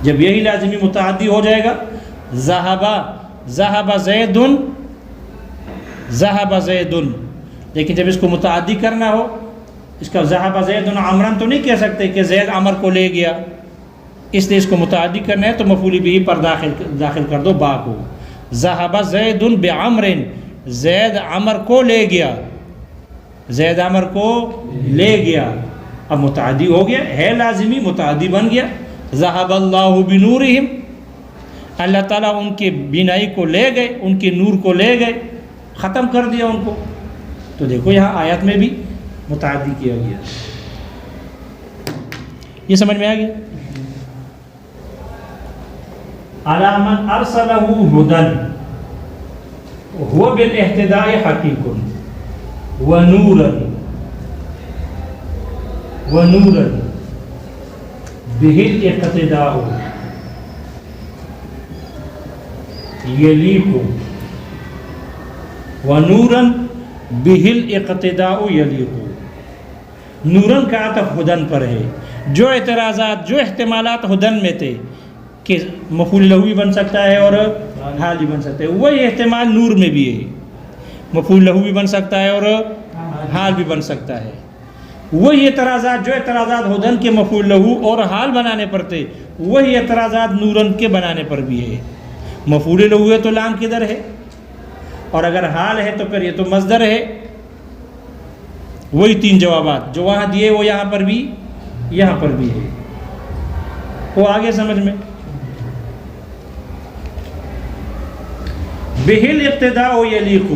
جب یہی لازمی متعدی ہو جائے گا، ذہب زید، لیکن جب اس کو متعدی کرنا ہو، اس کا ذہب زید عمرن تو نہیں کہہ سکتے کہ زید عمر کو لے گیا، اس لیے اس کو متعدی کرنا ہے تو مفعول بہ پر داخل کر دو با کو. ذہب زید بعمر، زید عمر کو لے گیا، زید عمر کو لے گیا. اب متعدی ہو گیا، ہے لازمی، متعدی بن گیا. ذہب اللہ بنورہم، اللہ تعالیٰ ان کے بینائی کو لے گئے، ان کے نور کو لے گئے، ختم کر دیا ان کو. تو دیکھو یہاں آیت میں بھی متعدی کیا گیا. یہ سمجھ میں آ گیا؟ علی من ارسلہ ہدی هو بالاہتداء حقیق ونورا به الاقتداء یلیق ونورا به الاقتداء یلیق. نورن کا عطف ہدن پر ہے. جو اعتراضات، جو احتمالات ہدن میں تھے کہ مفعول لہ بھی بن سکتا ہے اور حال بھی بن سکتا ہے، وہی احتمال نور میں بھی ہے. مفعول لہ بھی بن سکتا ہے اور حال بھی بن سکتا ہے. وہی اعتراضات، جو اعتراضات ہدن کے مفعول لہ اور حال بنانے پر تھے، وہی اعتراضات نورن کے بنانے پر بھی ہے. مفعول لہ ہے تو لام کدھر ہے، اور اگر حال ہے تو پھر یہ تو مصدر ہے. وہی تین جوابات جو وہاں دیے وہ یہاں پر بھی، یہاں پر بھی ہے. وہ آگے سمجھ میں. بہل اقتداء یلیق،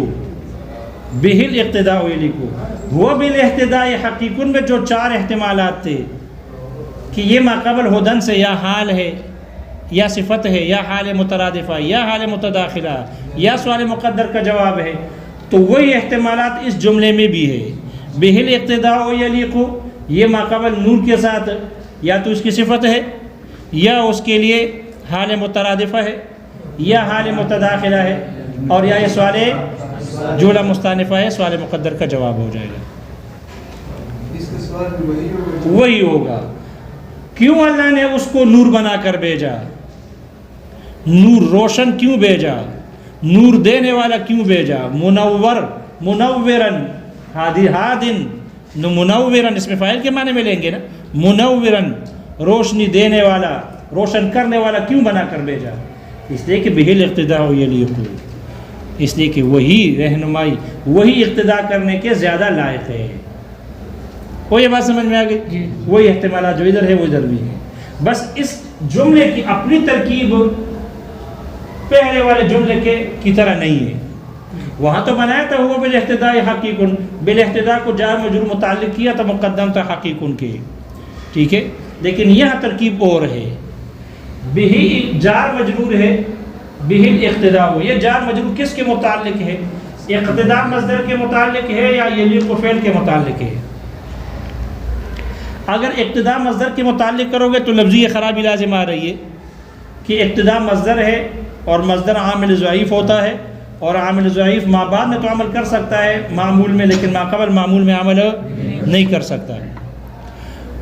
بہل اقتداء یلیق، وہ بالاہتداء حقیق میں جو چار احتمالات تھے کہ یہ ما قبل ہدن سے یا حال ہے یا صفت ہے یا حال مترادفہ یا حال متداخلہ یا سوال مقدر کا جواب ہے، تو وہی احتمالات اس جملے میں بھی ہے. بہل اقتداء یلیق، یہ ما قبل نور کے ساتھ یا تو اس کی صفت ہے یا اس کے لیے حال مترادفہ ہے یا حال متداخلہ ہے، اور یا یہ سوال جملہ مستانفہ ہے، سوال مقدر کا جواب ہو جائے گا. اس کا سوال بھی وہی ہوگا. کیوں اللہ نے اس کو نور بنا کر بھیجا؟ نور روشن کیوں بھیجا؟ نور دینے والا کیوں بھیجا؟ منورن ہادن، منورن اس میں فاعل کے معنی میں لیں گے نا. منورن روشنی دینے والا، روشن کرنے والا کیوں بنا کر بھیجا؟ اس لیے کہ بہل اقتداء یلیق، اس لیے کہ وہی رہنمائی، وہی اقتداء کرنے کے زیادہ لائق ہے. وہ یہ بات سمجھ میں آ گئی؟ وہی احتمالات جو ادھر ہے وہ ادھر بھی ہے. بس اس جملے کی اپنی ترکیب پہلے والے جملے کی طرح نہیں ہے. وہاں تو بنایا تھا وہ بالاہتداء حقیق، بالاہتداء کو جار مجرور متعلق کیا تھا، مقدم تھا حقیق کے، ٹھیک ہے. لیکن یہاں ترکیب اور ہے. بہی جار مجرور ہے، بہل اقتداء، یہ جار مجرور کس کے متعلق ہے؟ اقتداء مصدر کے متعلق ہے یا یلیق فعل کے متعلق ہے؟ اگر اقتداء مصدر کے متعلق کرو گے تو لفظی خرابی لازم آ رہی ہے کہ اقتداء مصدر ہے اور مصدر عامل ضعیف ہوتا ہے، اور عامل ضعیف ما بعد میں تو عمل کر سکتا ہے معمول میں، لیکن ما قبل معمول میں عمل نہیں کر سکتا ہے.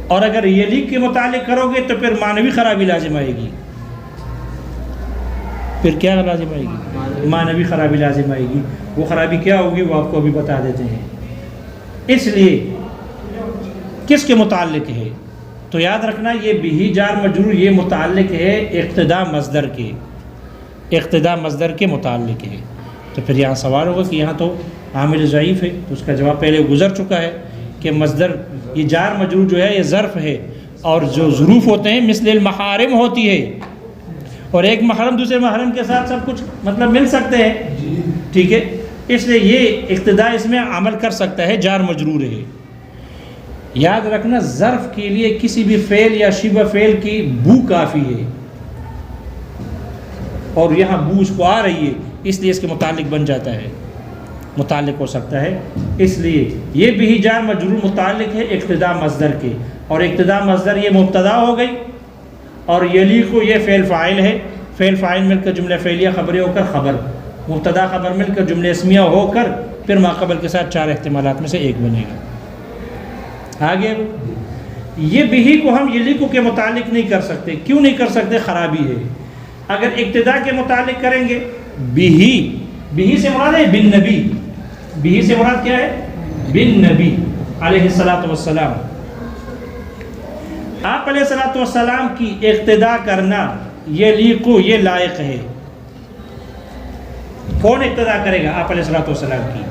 اور اگر یلیق کے متعلق کرو گے تو پھر معنوی خرابی لازم آئے گی. پھر کیا لازم آئے گی؟ معنوی خرابی لازم آئے گی. وہ خرابی کیا ہوگی وہ آپ کو ابھی بتا دیتے ہیں. اس لیے کس کے متعلق ہے؟ تو یاد رکھنا یہ بھی جار مجرور یہ متعلق ہے اقتداء مصدر کے، اقتداء مصدر کے متعلق ہے. تو پھر یہاں سوال ہوگا کہ یہاں تو عامل ضعیف ہے، تو اس کا جواب پہلے گزر چکا ہے کہ مصدر یہ جار مجرور جو ہے یہ ظرف ہے، اور جو ظروف ہوتے ہیں مثل المحارم ہوتی ہے، اور ایک محرم دوسرے محرم کے ساتھ سب کچھ مطلب مل سکتے ہیں، ٹھیک ہے. اس لیے یہ اقتداء اس میں عمل کر سکتا ہے، جار مجرور ہے. یاد رکھنا ظرف کے لیے کسی بھی فعل یا شبہ فعل کی بو کافی ہے، اور یہاں بو اس کو آ رہی ہے، اس لیے اس کے متعلق بن جاتا ہے، متعلق ہو سکتا ہے. اس لیے یہ بھی جار مجرور متعلق ہے اقتداء مصدر کے، اور اقتداء مصدر یہ مبتدا ہو گئی، اور یلیق یہ فعل فاعل ہے. فعل فاعل مل کر جملہ فعلیہ خبریں ہو کر خبر، مبتدا خبر مل کر جملہ اسمیہ ہو کر پھر ما قبل کے ساتھ چار احتمالات میں سے ایک بنے گا. آگے یہ بھی کو ہم یلیقو کے متعلق نہیں کر سکتے. کیوں نہیں کر سکتے؟ خرابی ہے. اگر اقتدا کے متعلق کریں گے بھی سے مراد ہے بن نبی. بھی سے مراد کیا ہے؟ بن نبی علیہ الصلوۃ والسلام. آپ علیہ الصلوۃ والسلام کی اقتدا کرنا یلیقو، یہ لائق ہے. کون اقتدا کرے گا؟ آپ علیہ الصلوۃ والسلام کی.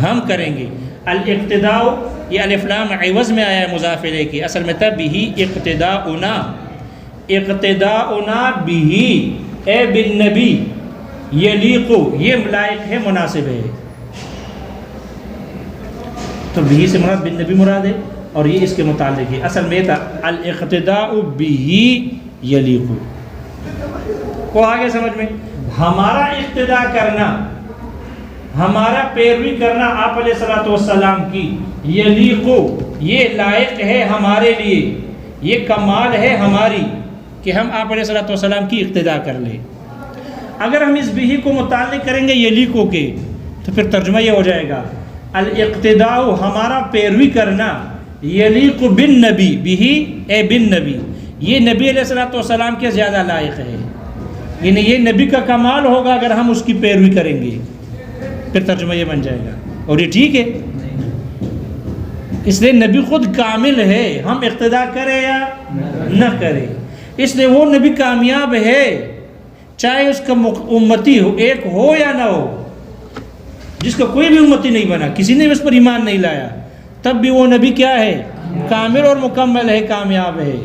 ہم کریں گے. الاقتداء یہ الف لام عوض میں آیا ہے مضاف الیہ کی، اصل میں تھا بھی اقتداؤنا. اقتداؤنا بھی اے بالنبی یلیقو، یہ لائق ہے، مناسب ہے. تو بھی سے مراد بن نبی مراد ہے اور یہ اس کے متعلق ہے. اصل میں تھا الاقتداء بھی یلیقو. وہ آگے سمجھ میں ہمارا اقتدا کرنا، ہمارا پیروی کرنا آپ علیہ الصلوۃ والسلام کی یلیقو، یہ لائق ہے ہمارے لیے، یہ کمال ہے ہماری کہ ہم آپ علیہ الصلوۃ والسلام کی اقتدا کر لیں. اگر ہم اس بھی کو متعلق کریں گے یلیقو کے تو پھر ترجمہ یہ ہو جائے گا الاقتداء، ہمارا پیروی کرنا، یلیق بن نبی بھی اے بن نبی، یہ نبی علیہ الصلوۃ والسلام کے زیادہ لائق ہے. یعنی یہ نبی کا کمال ہوگا اگر ہم اس کی پیروی کریں گے. پھر ترجمہ یہ بن جائے گا. اور یہ ٹھیک ہے، اس لیے نبی خود کامل ہے، ہم اقتدا کریں یا نہ کریں. اس لیے وہ نبی کامیاب ہے چاہے اس کا امتی ہو، ایک ہو یا نہ ہو. جس کا کوئی بھی امتی نہیں بنا، کسی نے اس پر ایمان نہیں لایا، تب بھی وہ نبی کیا ہے؟ کامل اور مکمل ہے، کامیاب ہے.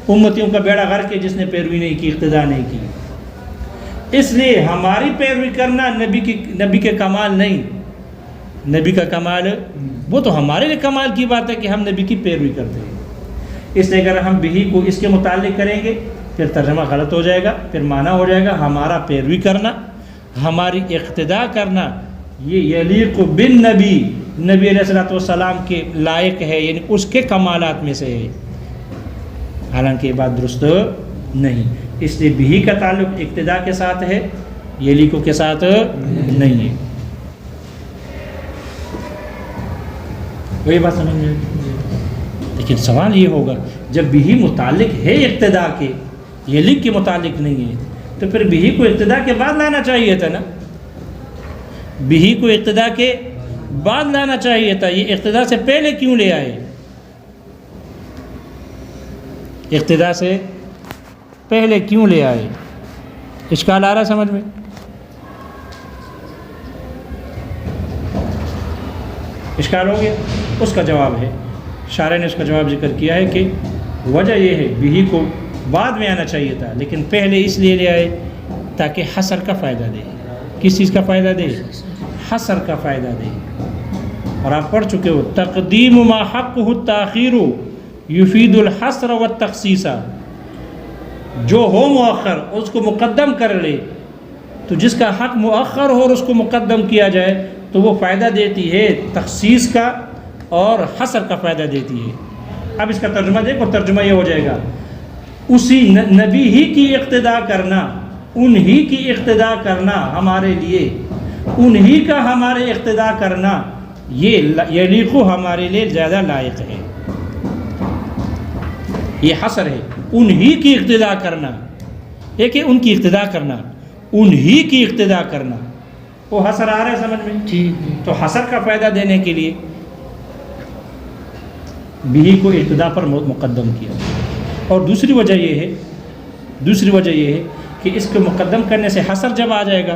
امتیوں کا بیڑا غرق ہے جس نے پیروی نہیں کی، اقتدا نہیں کی. اس لیے ہماری پیروی کرنا نبی کے کمال نہیں، نبی کا کمال وہ تو ہمارے لیے کمال کی بات ہے کہ ہم نبی کی پیروی کرتے ہیں. اس لیے اگر ہم بھی کو اس کے متعلق کریں گے پھر ترجمہ غلط ہو جائے گا، پھر معنی ہو جائے گا ہمارا پیروی کرنا، ہماری اقتدا کرنا، یہ یلیق بن نبی، نبی علیہ الصلوۃ والسلام کے لائق ہے، یعنی اس کے کمالات میں سے ہے. حالانکہ یہ بات درست نہیں. اس لیے بھی کا تعلق اقتدا کے ساتھ ہے، یلیقو کے ساتھ نہیں ہے. وہی بات سمجھ میں. لیکن سوال یہ ہوگا جب بھی متعلق ہے اقتدا کے، یلیق کے متعلق نہیں ہے، تو پھر بھی کو اقتدا کے بعد لانا چاہیے تھا نا. بھی کو اقتدا کے بعد لانا چاہیے تھا. یہ اقتدا سے پہلے کیوں لے آئے؟ اقتدا سے پہلے کیوں لے آئے؟ اشکال آ رہا سمجھ میں؟ اشکال ہو گیا؟ اس کا جواب ہے، شارح نے اس کا جواب ذکر کیا ہے کہ وجہ یہ ہے بھی کو بعد میں آنا چاہیے تھا لیکن پہلے اس لیے لے آئے تاکہ حصر کا فائدہ دے. کس چیز کا فائدہ دے؟ حصر کا فائدہ دے. اور آپ پڑھ چکے ہو تقدیم ما حقہ التاخیر یفید الحصر والتخصیص. جو ہو مؤخر اس کو مقدم کر لے، تو جس کا حق مؤخر ہو اور اس کو مقدم کیا جائے تو وہ فائدہ دیتی ہے تخصیص کا اور حصر کا فائدہ دیتی ہے. اب اس کا ترجمہ دیکھو، ترجمہ یہ ہو جائے گا اسی نبی ہی کی اقتدا کرنا، انہی کی اقتدا کرنا ہمارے لیے، انہی کا ہمارے اقتدا کرنا یہ یلیقو ہمارے لیے زیادہ لائق ہے. یہ حصر ہے، انہی کی اقتدا کرنا. ایک ہے ان کی اقتدا کرنا، انہی کی اقتدا کرنا. وہ حصر آ رہا ہے سمجھ میں؟ تو حصر کا فائدہ دینے کے لیے بھی کو اقتدا پر مقدم کیا. اور دوسری وجہ یہ ہے کہ اس کو مقدم کرنے سے حصر جب آ جائے گا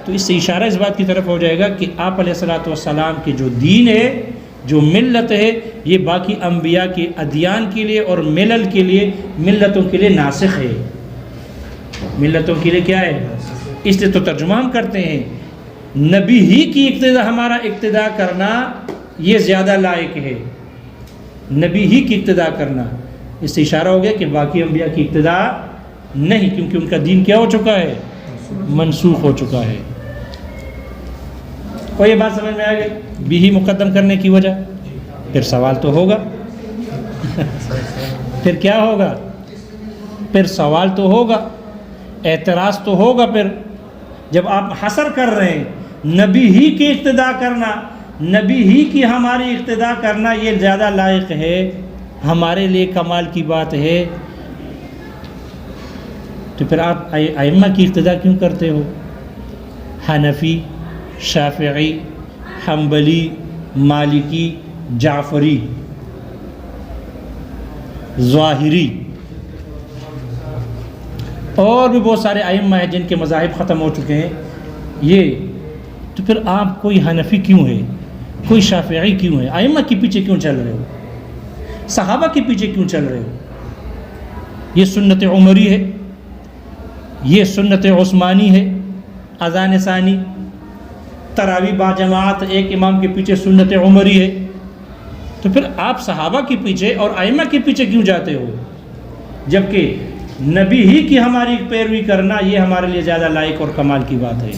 تو اس سے اشارہ اس بات کی طرف ہو جائے گا کہ آپ علیہ الصلوۃ والسلام کی جو دین ہے، جو ملت ہے، یہ باقی انبیاء کے ادیان کے لیے اور ملل کے لیے، ملتوں کے لیے ناسخ ہے. ملتوں کے لیے کیا ہے؟ اس لیے تو ترجمہ ہم کرتے ہیں نبی ہی کی اقتدا، ہمارا اقتدا کرنا یہ زیادہ لائق ہے، نبی ہی کی اقتدا کرنا. اس سے اشارہ ہو گیا کہ باقی انبیاء کی اقتدا نہیں، کیونکہ ان کا دین کیا ہو چکا ہے؟ منسوخ ہو چکا ہے. اور یہ بات سمجھ میں آ گئی بھی ہی مقدم کرنے کی وجہ. پھر سوال تو ہوگا پھر کیا ہوگا؟ پھر سوال تو ہوگا، اعتراض تو ہوگا. پھر جب آپ حصر کر رہے ہیں نبی ہی کی اقتدا کرنا، نبی ہی کی ہماری اقتدا کرنا یہ زیادہ لائق ہے، ہمارے لیے کمال کی بات ہے، تو پھر آپ ائمہ کی اقتداء کیوں کرتے ہو؟ حنفی، شافعی، حنبلی، مالکی، جعفری، ظاہری، اور بھی بہت سارے ائمہ ہیں جن کے مذاہب ختم ہو چکے ہیں، یہ تو پھر آپ کوئی حنفی کیوں ہے، کوئی شافعی کیوں ہے؟ ائمہ کے پیچھے کیوں چل رہے ہو؟ صحابہ کے پیچھے کیوں چل رہے ہو؟ یہ سنت عمری ہے، یہ سنت عثمانی ہے، اذان ثانی، تراویح با جماعت ایک امام کے پیچھے سنت عمری ہے، تو پھر آپ صحابہ کے پیچھے اور ائمہ کے پیچھے کیوں جاتے ہو؟ جبکہ نبی ہی کی ہماری پیروی کرنا یہ ہمارے لیے زیادہ لائق اور کمال کی بات ہے۔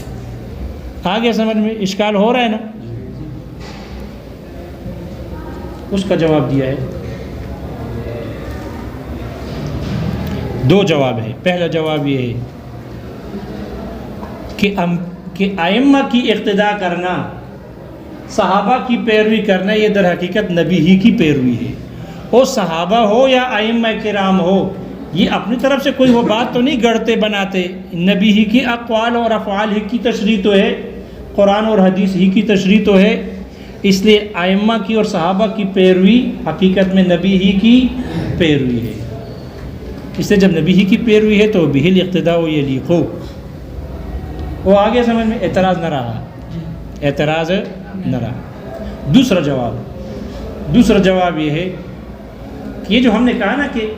آگے سمجھ میں اشکال ہو رہا ہے نا؟ اس کا جواب دیا ہے، دو جواب ہے۔ پہلا جواب یہ ہے کہ ائمہ کی اقتداء کرنا، صحابہ کی پیروی کرنا، یہ در حقیقت نبی ہی کی پیروی ہے۔ وہ صحابہ ہو یا ائمہ کرام ہو، یہ اپنی طرف سے کوئی وہ بات تو نہیں گڑتے بناتے، نبی ہی کی اقوال اور افعال ہی کی تشریح تو ہے، قرآن اور حدیث ہی کی تشریح تو ہے۔ اس لیے ائمہ کی اور صحابہ کی پیروی حقیقت میں نبی ہی کی پیروی ہے۔ اس لیے جب نبی ہی کی پیروی ہے تو بہ الاقتداء یلیق، وہ آگے سمجھ میں اعتراض نہ رہا، اعتراض نہ رہا۔ دوسرا جواب یہ ہے کہ یہ جو ہم نے کہا نا کہ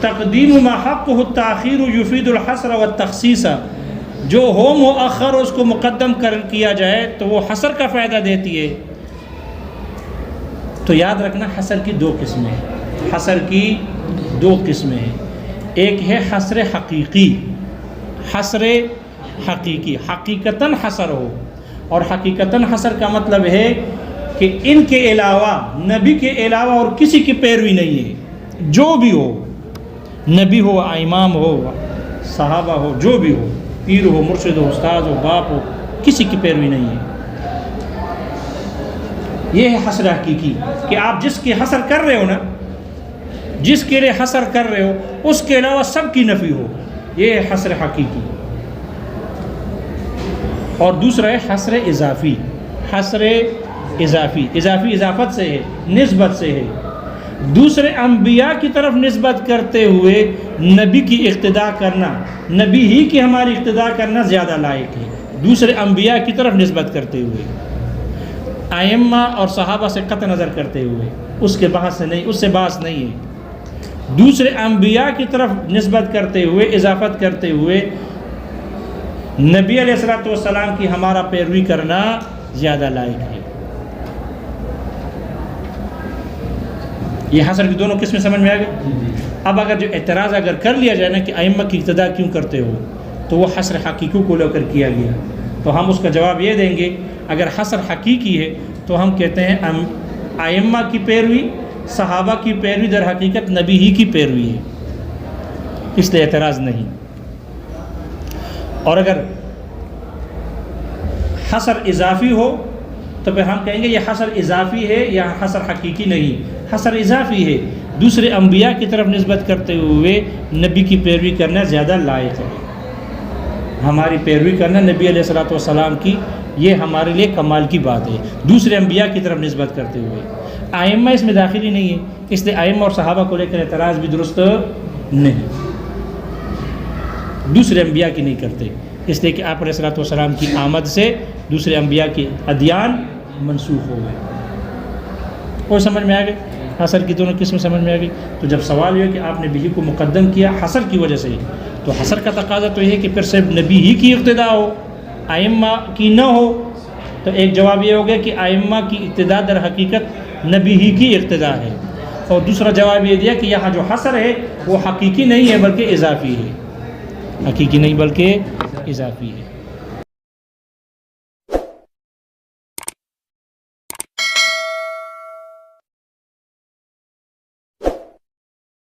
تقدیم ما حقہ التاخیر یفید الحصر والتخصیص، جو ہو مؤخر اس کو مقدم کیا جائے تو وہ حصر کا فائدہ دیتی ہے، تو یاد رکھنا حصر کی دو قسمیں ہیں، حصر کی دو قسمیں ہیں۔ ایک ہے حصر حقیقی، حصر حقیقی، حقیقتاً حصر ہو، اور حقیقتاً حصر کا مطلب ہے کہ ان کے علاوہ، نبی کے علاوہ اور کسی کی پیروی نہیں ہے، جو بھی ہو، نبی ہو، امام ہو، صحابہ ہو، جو بھی ہو، پیر ہو، مرشد ہو، استاد ہو، باپ ہو، کسی کی پیروی نہیں ہے۔ یہ ہے حصر حقیقی، کہ آپ جس کے حصر کر رہے ہو نا، جس کے لیے حصر کر رہے ہو اس کے علاوہ سب کی نفی ہو، یہ ہے حصر حقیقی۔ اور دوسرا ہے حصر اضافی، حصر اضافی، اضافت سے ہے، نسبت سے ہے، دوسرے انبیاء کی طرف نسبت کرتے ہوئے نبی کی اقتداء کرنا، نبی ہی کی ہماری اقتداء کرنا زیادہ لائق ہے، دوسرے انبیاء کی طرف نسبت کرتے ہوئے، ائمہ اور صحابہ سے قطع نظر کرتے ہوئے، اس کے بحث سے نہیں، اس سے بحث نہیں ہے، دوسرے انبیاء کی طرف نسبت کرتے ہوئے، اضافت کرتے ہوئے نبی علیہ الصلوۃ والسلام کی ہمارا پیروی کرنا زیادہ لائق ہے۔ یہ حصر کی دونوں قسمیں سمجھ میں آ گئی۔ اب اگر جو اعتراض اگر کر لیا جائے نا کہ ائمہ کی اقتداء کیوں کرتے ہو، تو وہ حصر حقیقی کو لے کر کیا گیا، تو ہم اس کا جواب یہ دیں گے، اگر حصر حقیقی ہے تو ہم کہتے ہیں ائمہ کی پیروی، صحابہ کی پیروی در حقیقت نبی ہی کی پیروی ہے، اس لیے اعتراض نہیں۔ اور اگر حصر اضافی ہو تو پھر ہم کہیں گے یہ حصر اضافی ہے یا حصر حقیقی نہیں، حصر اضافی ہے، دوسرے انبیاء کی طرف نسبت کرتے ہوئے نبی کی پیروی کرنا زیادہ لائق ہے، ہماری پیروی کرنا نبی علیہ الصلوۃ والسلام کی، یہ ہمارے لیے کمال کی بات ہے، دوسرے انبیاء کی طرف نسبت کرتے ہوئے۔ ائمہ اس میں داخل ہی نہیں ہے، اس لیے ائمہ اور صحابہ کو لے کر اعتراض بھی درست نہیں، دوسرے انبیاء کی نہیں کرتے، اس لیے کہ آپ علیہ الصلوۃ والسلام کی آمد سے دوسرے انبیاء کے ادیان منسوخ ہو گئے۔ اور سمجھ میں آ گئے، حصر کی دونوں قسم سمجھ میں آ گئی۔ تو جب سوال یہ کہ آپ نے بھی کو مقدم کیا حصر کی وجہ سے، تو حصر کا تقاضا تو یہ ہے کہ پھر صرف نبی ہی کی اقتداء ہو، ائمہ کی نہ ہو، تو ایک جواب یہ ہو گیا کہ ائمہ کی اقتداء در حقیقت نبی ہی کی اقتداء ہے، اور دوسرا جواب یہ دیا کہ یہاں جو حصر ہے وہ حقیقی نہیں ہے بلکہ اضافی ہے، حقیقی نہیں بلکہ اضافی ہے۔